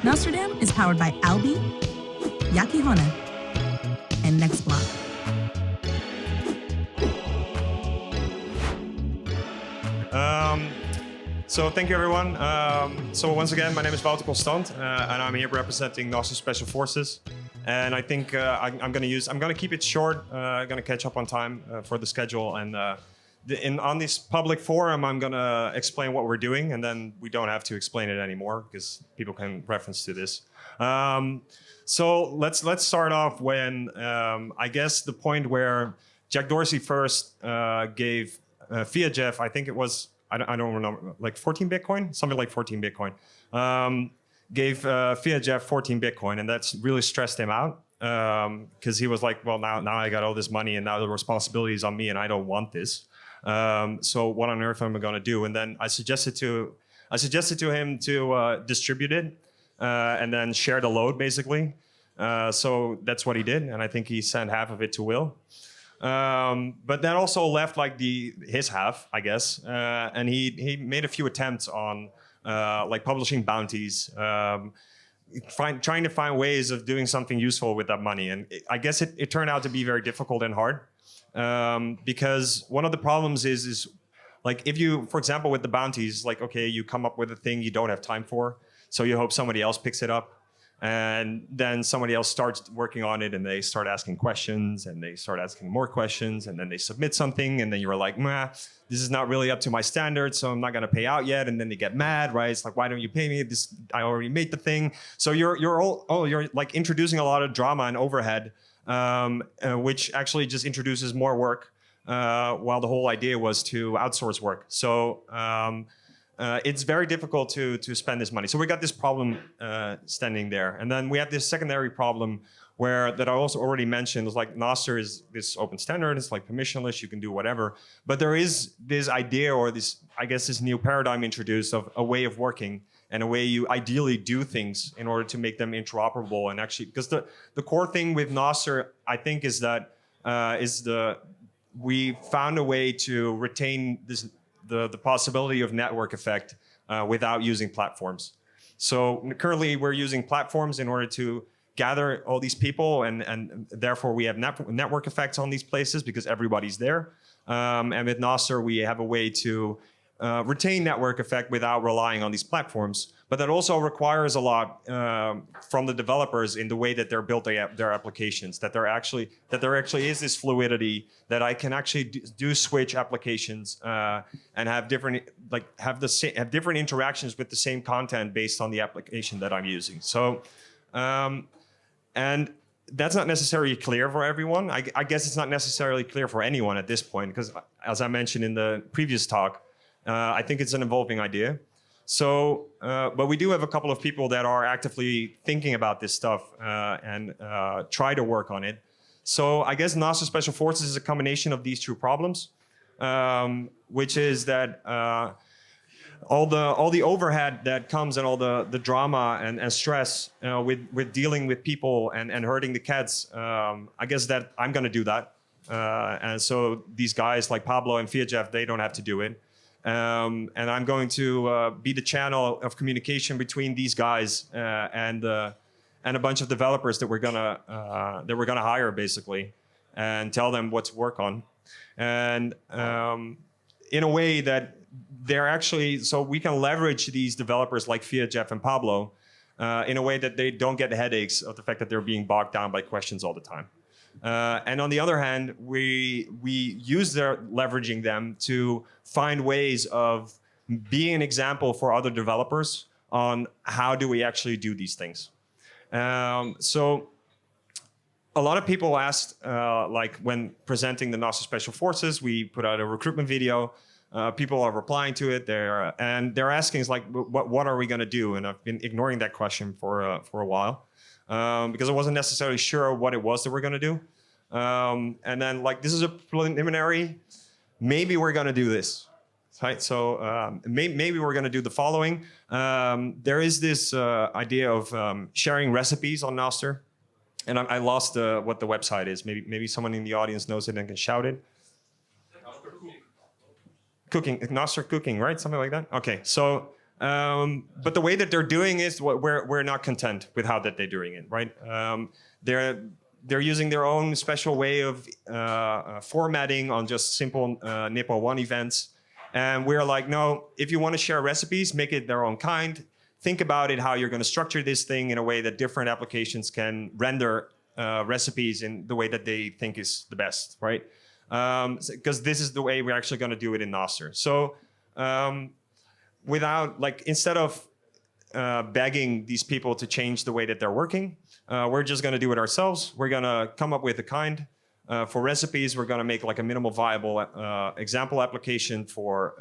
Nostrdam is powered by Albi, Yakihona, and NextBlock. So thank you, everyone. So once again, my name is Wouter and I'm here representing Nostr Special Forces. And I think I'm going to keep it short. I'm going to catch up on time for the schedule. And on this public forum, I'm going to explain what we're doing, and then we don't have to explain it anymore because people can reference to this. So let's start off when I guess the point where Jack Dorsey first gave fiat Jeff, I think it was, I don't remember, like 14 Bitcoin, something like 14 Bitcoin. Gave fiat Jeff 14 Bitcoin, and that's really stressed him out because he was like, well, now I got all this money, and now the responsibility is on me, and I don't want this. So what on earth am I going to do? And then I suggested to him to distribute it and then share the load, basically. So that's what he did, and I think he sent half of it to Will. But that also left like his half, I guess, and he made a few attempts on like publishing bounties, trying to find ways of doing something useful with that money. And I guess it turned out to be very difficult and hard because one of the problems is like if you, for example, with the bounties, like, okay, you come up with a thing you don't have time for, so you hope somebody else picks it up. And then somebody else starts working on it, and they start asking questions, and they start asking more questions, and then they submit something, and then you're like, nah, this is not really up to my standards, so I'm not gonna pay out yet. And then they get mad, right? It's like, why don't you pay me? I already made the thing. So you're like introducing a lot of drama and overhead, which actually just introduces more work, while the whole idea was to outsource work. So it's very difficult to spend this money. So we got this problem standing there. And then we have this secondary problem that I also already mentioned. Is like Nostr is this open standard. It's like permissionless. You can do whatever. But there is this idea, or this, I guess, this new paradigm introduced of a way of working and a way you ideally do things in order to make them interoperable. And actually, because the core thing with Nostr, I think, is that we found a way to retain the possibility of network effect without using platforms. So currently we're using platforms in order to gather all these people, and therefore we have network effects on these places because everybody's there. And with Nostr, we have a way to retain network effect without relying on these platforms. But that also requires a lot from the developers in the way that they're built their applications, that there actually is this fluidity, that I can actually do switch applications and have different different interactions with the same content based on the application that I'm using. So, and that's not necessarily clear for everyone. I guess it's not necessarily clear for anyone at this point, because as I mentioned in the previous talk, I think it's an evolving idea. So, but we do have a couple of people that are actively thinking about this stuff and try to work on it. So I guess Nostr Special Forces is a combination of these two problems, which is that all the overhead that comes and all the drama and stress with dealing with people and herding the cats. I guess that I'm going to do that, and so these guys like Pablo and fiat Jeff, they don't have to do it. And I'm going to be the channel of communication between these guys and a bunch of developers that we're gonna hire, basically, and tell them what to work on, and in a way that they're actually, so we can leverage these developers like fiat Jeff and Pablo in a way that they don't get the headaches of the fact that they're being bogged down by questions all the time. And on the other hand, we use their leveraging them to find ways of being an example for other developers on how do we actually do these things. So a lot of people asked, like when presenting the Nostr Special Forces, we put out a recruitment video. People are replying to it. They're asking, like, what are we going to do? And I've been ignoring that question for a while. Because I wasn't necessarily sure what it was that we're going to do. And then, like, this is a preliminary. Maybe we're going to do this, right? So maybe we're going to do the following. There is this idea of sharing recipes on Nostr. And I lost what the website is. Maybe someone in the audience knows it and can shout it. Cooking, Nostr cooking, right? Something like that. Okay, so But the way that they're doing is we're not content with how that they're doing it, right? They're using their own special way of formatting on just simple Nippo1 events. And we're like, no, if you want to share recipes, make it their own kind. Think about it, how you're going to structure this thing in a way that different applications can render recipes in the way that they think is the best, right? Because this is the way we're actually going to do it in Nostr. So instead of begging these people to change the way that they're working, we're just going to do it ourselves. We're going to come up with a kind. For recipes, we're going to make like a minimal viable example application for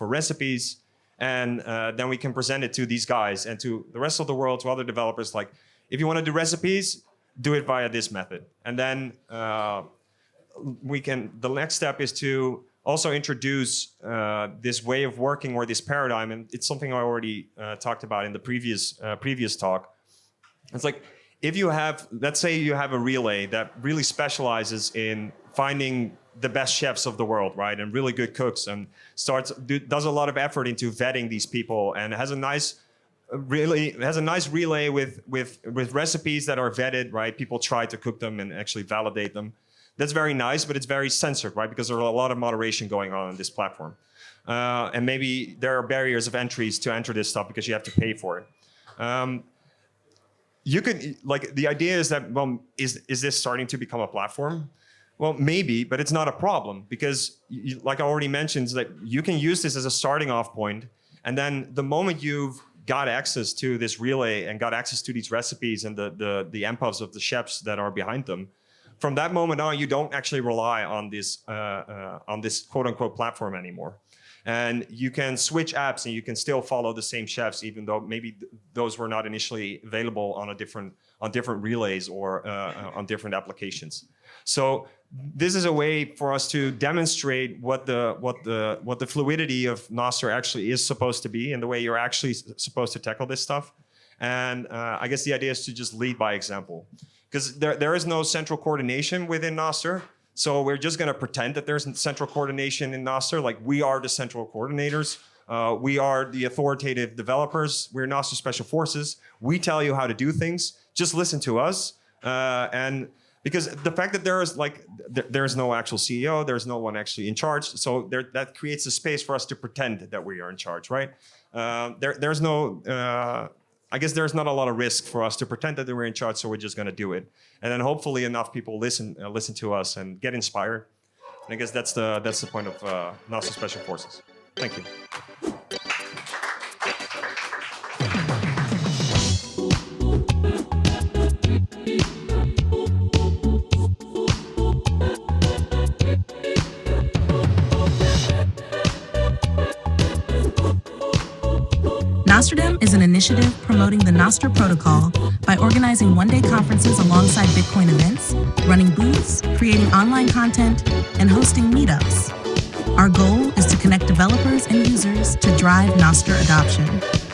recipes. And then we can present it to these guys and to the rest of the world, to other developers. Like, if you want to do recipes, do it via this method. And then the next step is to also introduce this way of working or this paradigm. And it's something I already talked about in the previous talk. It's like, if you have, let's say you have a relay that really specializes in finding the best chefs of the world, right? And really good cooks, and does a lot of effort into vetting these people, and has a nice relay with recipes that are vetted, right? People try to cook them and actually validate them. That's very nice, but it's very censored, right? Because there are a lot of moderation going on this platform. And maybe there are barriers of entries to enter this stuff because you have to pay for it. You could, like, the idea is that, well, is this starting to become a platform? Well, maybe, but it's not a problem because, like I already mentioned, is that you can use this as a starting off point. And then the moment you've got access to this relay and got access to these recipes and the MPOVs of the chefs that are behind them, from that moment on, you don't actually rely on this quote unquote platform anymore. And you can switch apps and you can still follow the same chefs, even though maybe those were not initially available on different relays or on different applications. So this is a way for us to demonstrate what the fluidity of Nostr actually is supposed to be and the way you're actually supposed to tackle this stuff. And I guess the idea is to just lead by example, because there is no central coordination within Nostr. So we're just going to pretend that there's central coordination in Nostr. Like, we are the central coordinators. We are the authoritative developers. We're Nostr Special Forces. We tell you how to do things. Just listen to us. And because the fact that there's no actual CEO, there's no one actually in charge. So that creates a space for us to pretend that we are in charge, right? There's no... I guess there's not a lot of risk for us to pretend that we're in charge, so we're just going to do it. And then hopefully enough people listen to us and get inspired. And I guess that's the point of Nostr Special Forces. Thank you. Nostrdam is an initiative promoting the Nostr protocol by organizing one-day conferences alongside Bitcoin events, running booths, creating online content, and hosting meetups. Our goal is to connect developers and users to drive Nostr adoption.